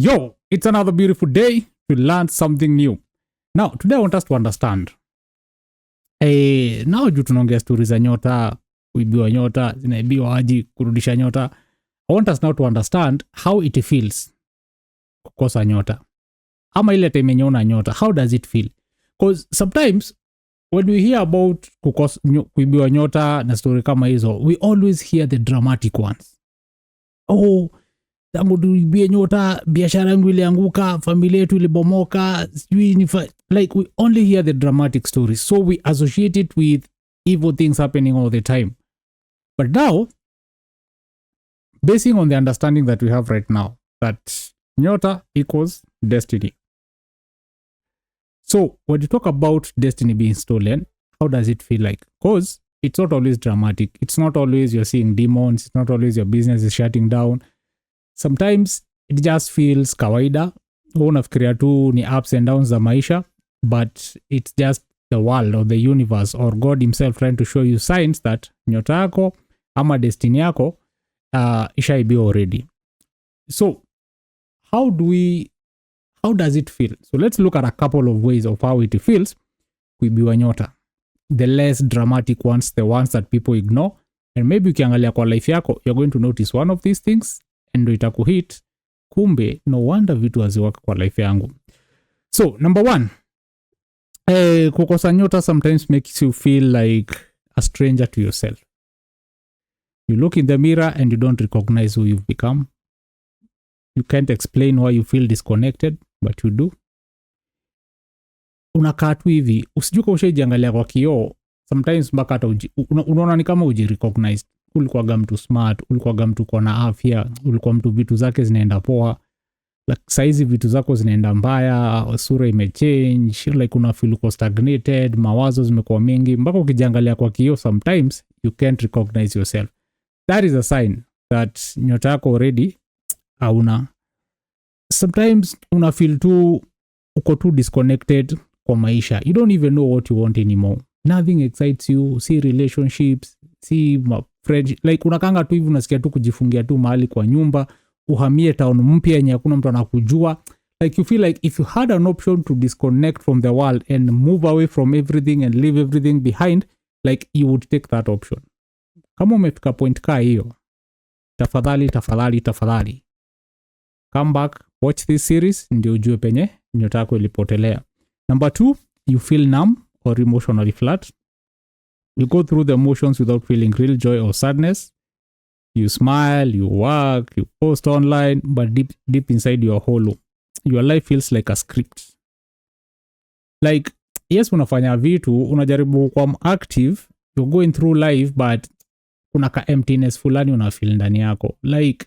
Yo, it's another beautiful day to learn something new. Now, today I want us to understand. Now juu tunaongea stories za nyota, kuibiwa nyota, zinaibiwa aje, kurudisha nyota. I want us now to understand how it feels kukosa nyota. Ama ile time yenye una nyota, how does it feel? Because sometimes when we hear about kuibiwa nyota na story kama hizo, we always hear the dramatic ones. Oh, tangu tuibie nyota, biashara yangu ilianguka, familia yetu ilibomoka, like we only hear the dramatic stories, so we associate it with evil things happening all the time. But now, basing on the understanding that we have right now, that nyota equals destiny. So when you talk about destiny being stolen, how does it feel like? Because it's not always dramatic. It's not always you're seeing demons. It's not always your business is shutting down. Sometimes it just feels kawaida. Unafikiria tu ni ups and downs za maisha, but it's just the world or the universe or God himself trying to show you signs that nyota yako ama destiny yako ishaibiwa already. So how does it feel? So let's look at a couple of ways of how it feels kuibiwa nyota. The less dramatic ones, the ones that people ignore, and maybe ukiangalia kwa life yako, you're going to notice one of these things and itakuhit, kumbe no wonder vitu haziwaka kwa life yangu. So number one, kukosa nyota sometimes makes you feel like a stranger to yourself. You look in the mirror and you don't recognize who you've become. You can't explain why you feel disconnected, but you do. Unakaa tu hivi, usijuka ushajiangalia kwa kioo, sometimes mpaka hata unaona ni kama ujirecognize. Ulikuwa mtu smart, ulikuwa mtu kwa na afya, ulikuwa mtu vitu zake zinaenda poa, like saizi vitu zako zinaenda mbaya, sura imechange, like una feel uko stagnated, mawazo zimekuwa mengi, mpaka ukijiangalia kwa kioo sometimes you can't recognize yourself. That is a sign that nyota yako already hauna. Sometimes una feel uko too disconnected kwa maisha. You don't even know what you want anymore. Nothing excites you. See relationships, see friends, like unakanga tu hivi unasikia tu kujifungia tu mahali kwa nyumba, uhamie town mpya yenye hakuna mtu anakujua. Like you feel like if you had an option to disconnect from the world and move away from everything and leave everything behind, like you would take that option. Kama umefika point kaa hiyo, tafadhali come back, watch this series ndio ujue penye nyota yako ilipotelea. Number 2, you feel numb or emotionally flat. You go through the emotions without feeling real joy or sadness. You smile, you work, you post online, but deep inside you are hollow. Your life feels like a script. Like, yes, unafanya vitu, unajaribu kuwa active, you're going through life, but kuna ka emptiness fulani unafeel ndani yako. Like,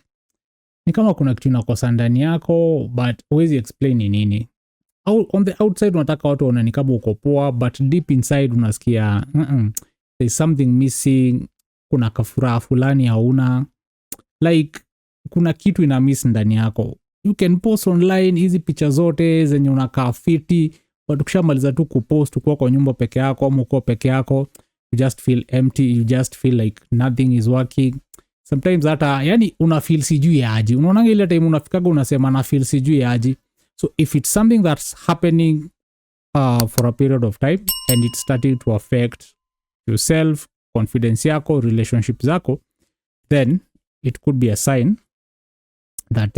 ni kama kuna kitu inakosa ndani yako, but huwezi explain ni nini. On the outside unataka watu waone ni kama uko poa, but deep inside unasikia there's something missing, kuna kafuraha fulani hauna, like kuna kitu ina miss ndani yako. You can post online hizi picha zote zenye unakaa fiti, but ukishamaliza tu kupost ukiwa kwa nyumba peke yako ama uko peke yako, you just feel empty, you just feel like nothing is working. Sometimes hata yani una feel sijui aje. Unaona ile time unafikaga unasema na feel sijui aje. So if it's something that's happening for a period of time and it's starting to affect yourself, confidence yako, relationship zako, then it could be a sign that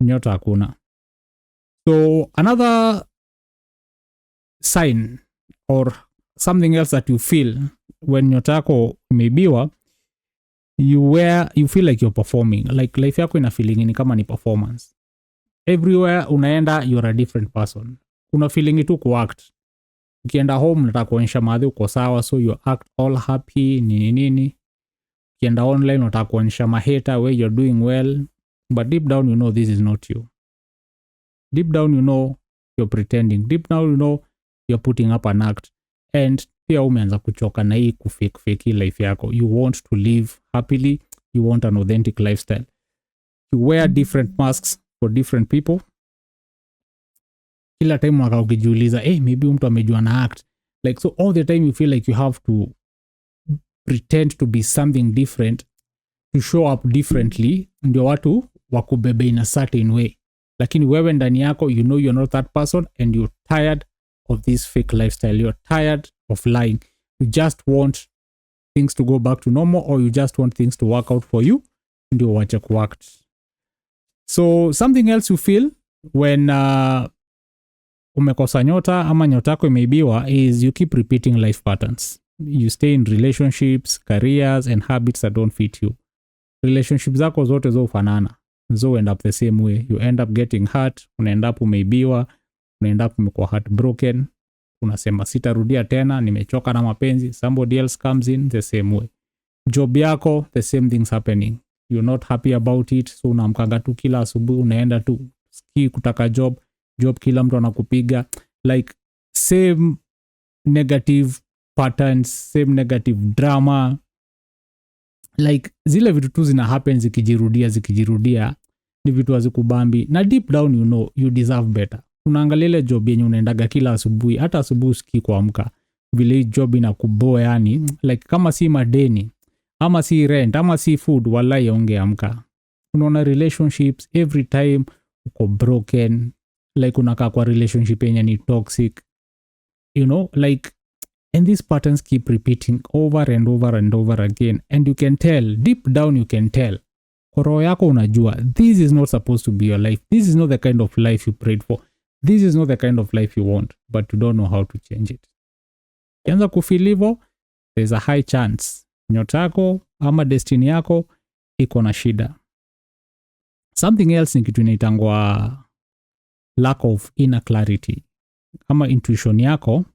nyota hakuna. So another sign or something else that you feel when nyota yako imeibiwa, you feel like you're performing. Like life yako ina feeling ni kama ni performance. Everywhere unaenda you're a different person. Una feeling tu kuact. Ukienda home unataka kuonyesha madhi uko sawa, so you act all happy nini. Ukienda online unataka kuonyesha maheta where you're doing well, but deep down you know this is not you. Deep down you know you're pretending. Deep down you know you're putting up an act. And pia umeanza kuchoka na hii kufake life yako. You want to live happily, you want an authentic lifestyle. You wear different masks for different people. Kila time unataka kujiuliza, maybe mtu amejua na act. Like, so all the time you feel like you have to pretend to be something different, to show up differently, ndio watu wakubebe in a certain way, lakini wewe ndani yako you know you're not that person and you're tired of this fake lifestyle, you're tired of lying, you just want things to go back to normal, or you just want things to work out for you, ndio wache kuact. So something else you feel when umekosa nyota ama nyota yako imeibiwa is you keep repeating life patterns. You stay in relationships, careers and habits that don't fit you. Relationships zako zote zo ufanana, zo end up the same way. You end up getting hurt, unaend up umeibiwa, unaend up umekuwa heartbroken, unasema sitarudia tena, nimechoka na mapenzi. Somebody else comes in the same way. Job yako, the same things happening. You're not happy about it, so unaamkanga tu kila asubuhi unaenda tu ski kutaka job kila mtu anakupiga, like same negative patterns, same negative drama, like zile vitu tu zina happen zikijirudia ni vitu hazikubambi, na deep down you know you deserve better. Unaangalia ile job yenye unaendaga kila asubuhi, hata asubuhi usiki kuamka, vile job inakuboa, yani like kama si madeni ama si rent ama si food, wallahi ungeamka. Unaona relationships every time uko broken, like unakaa kwa relationship yenye ni toxic, you know, like, and these patterns keep repeating over and over and over again, and you can tell deep down, you can tell kwa roho yako unajua this is not supposed to be your life, this is not the kind of life you prayed for, this is not the kind of life you want, but you don't know how to change it. Kianza kufeel hivyo, there's a high chance nyota yako ama destiny yako iko na shida. Something else ni kitu inaitangwa lack of inner clarity. Kama intuition yako,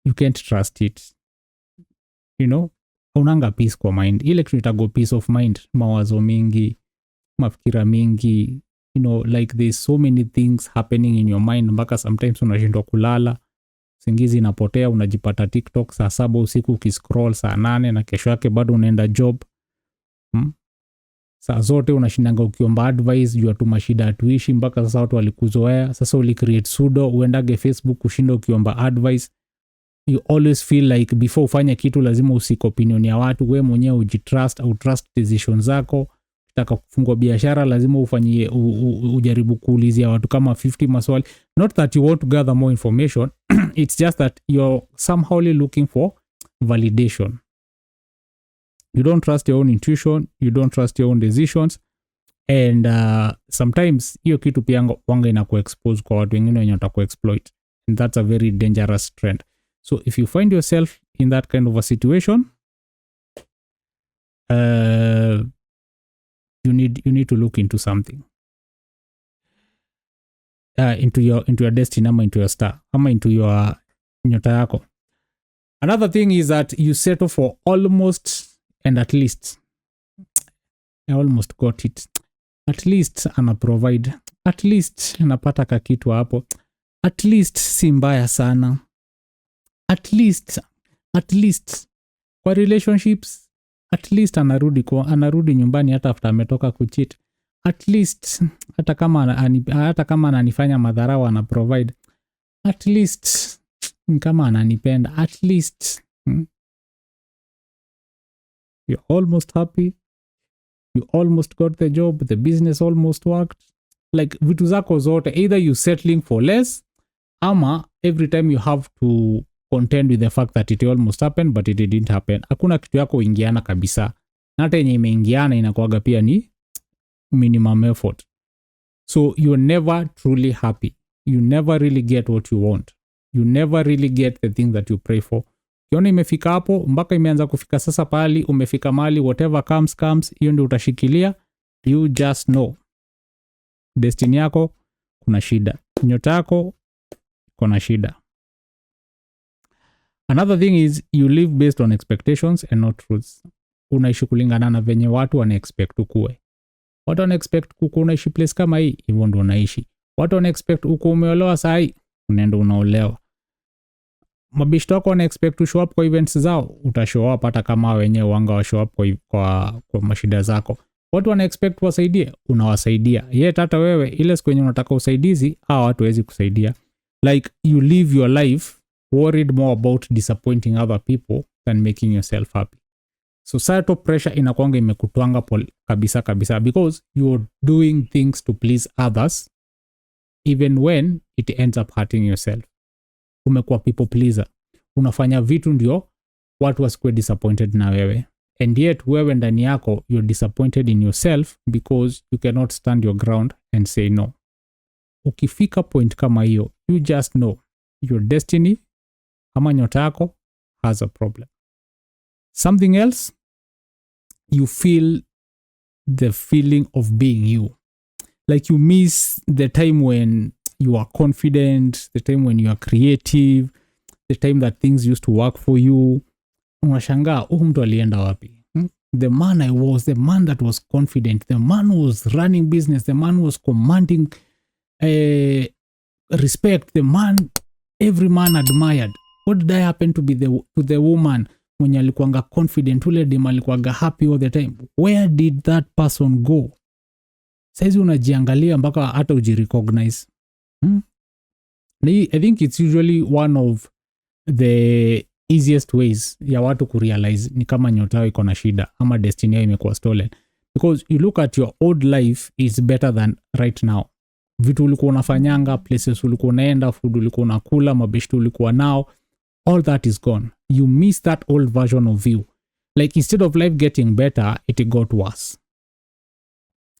you can't trust it, you know, unanga peace kwa mind. Ile kitu itago peace of mind, mawazo mingi, mafikira mingi, you know, like there's so many things happening in your mind mpaka sometimes unashindwa kulala, usingizi inapotea, unajipata TikTok saa 7 usiku ukiscroll saa 8 na kesho yake bado unaenda job. Saa zote unashindanga ukiomba advice juu tu mashida hatuishi, mpaka sasa watu walikuzoea. Sasa ulicreate pseudo, uendage Facebook kushinda ukiomba advice. You always feel like before ufanye kitu lazima usike opinion ya watu, wewe mwenyewe ujitrust au trust decisions zako. Ukitaka kufungua biashara lazima ufanyie ujaribu kuulizia watu kama 50 maswali. Not that you want to gather more information, it's just that you're somehow looking for validation. You don't trust your own intuition, you don't trust your own decisions, and sometimes hiyo kitu pia wanga inakuexpose kwa watu wengine wenye watakuexploit, and that's a very dangerous trend. So if you find yourself in that kind of a situation, you need to look into something, into your destiny ama into your star ama into your nyota yako. Another thing is that you settle for almost and at least. I almost got it. At least ana provide, at least napata kakitu hapo, at least si mbaya sana, at least kwa relationships, at least anarudi nyumbani hata after ametoka kucheat, at least hata kama ananifanya madharau ana provide, at least kama ananipenda, at least you're almost happy, you almost got the job, the business almost worked, like vitu zako zote either you settling for less ama every time you have to contend with the fact that it almost happened but it didn't happen. Hakuna kitu yako ingiana kabisa, na hata yenye imeingiana inakuaga pia ni minimum effort. So you're never truly happy, you never really get what you want, you never really get the thing that you pray for. Kiona imefika hapo mpaka imeanza kufika sasa pali umefika mali, whatever comes, hiyo ndio utashikilia. You just know destiny yako kuna shida, nyota yako kuna shida. Another thing is you live based on expectations and not truths. Unaishi kulingana na venye watu wana expect ukue. Watu wana expect kuku unaishi place kama hii, hivyo ndio unaishi. Watu wana expect uko umeolewa saa hii, unaenda unaolewa. Mabishto wako wana expect to show up kwa events zao, utashow up hata kama wenyewe wanga wa show up kwa mashida zako. Watu wana expect wasaidie, unawasaidia. Yet hata wewe ile siku yenye unataka usaidizi, hawa watu hawezi kusaidia. Like you live your life worried more about disappointing other people than making yourself happy. Societal pressure inakwanga imekutwanga kabisa because you're doing things to please others even when it ends up hurting yourself. Umekuwa people pleaser. Unafanya vitu ndio watu wasikuwe disappointed na wewe. And yet wewe ndani yako you're disappointed in yourself because you cannot stand your ground and say no. Ukifika point kama hiyo, you just know your destiny ama nyota yako has a problem. Something else, you feel the feeling of being you. Like you miss the time when you are confident, the time when you are creative, the time that things used to work for you. Unashangaa, mtu alienda wapi? The man I was, the man that was confident, the man who was running business, the man who was commanding respect, the man every man admired. What did I happen to be to the woman mwenye alikuanga confident, ule dem alikuanga happy all the time? Where did that person go? Saizi unajiangalia mpaka hata ujirecognize. I think it's usually one of the easiest ways ya watu kurealize ni kama nyota yao iko na shida ama destiny yao imekuwa stolen, because you look at your old life is better than right now. Vitu ulikuwa unafanyanga, places ulikuwa unaenda, food ulikuwa unakula, mabeshtu ulikuwa nao, all that is gone. You miss that old version of you. Like instead of life getting better, it got worse.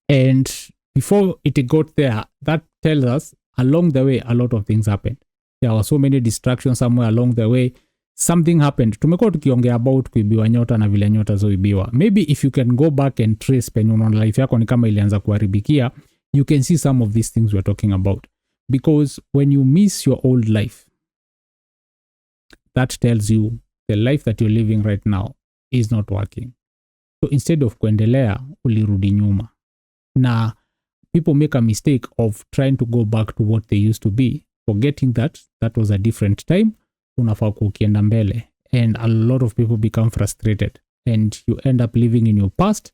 And before it got there, that tells us along the way a lot of things happened. There were so many distractions somewhere along the way. Something happened. Tumekuwa tukiongea about kuibiwa nyota na vile nyota zoibiwa. Maybe if you can go back and trace penye unaona life yako ni kama ilianza kuharibikia, you can see some of these things we're talking about. Because when you miss your old life, that tells you the life that you're living right now is not working. So instead of kuendelea, ulirudi nyuma. Na people make a mistake of trying to go back to what they used to be, forgetting that that was a different time. Unafaa kukienda mbele. And a lot of people become frustrated. And you end up living in your past.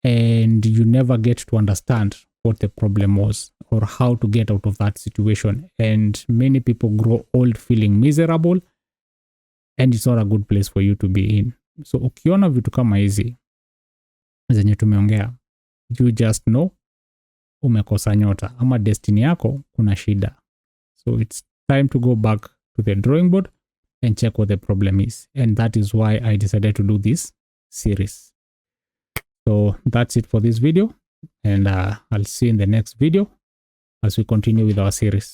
And you never get to understand what the problem was or how to get out of that situation. And many people grow old feeling miserable. And it's not a good place for you to be in. So ukiona vitu kama hizi zenye tumeongea, you just know umekosa nyota ama destiny yako kuna shida. So it's time to go back to the drawing board and check what the problem is. And that is why I decided to do this series. So that's it for this video. And I'll see you in the next video as we continue with our series.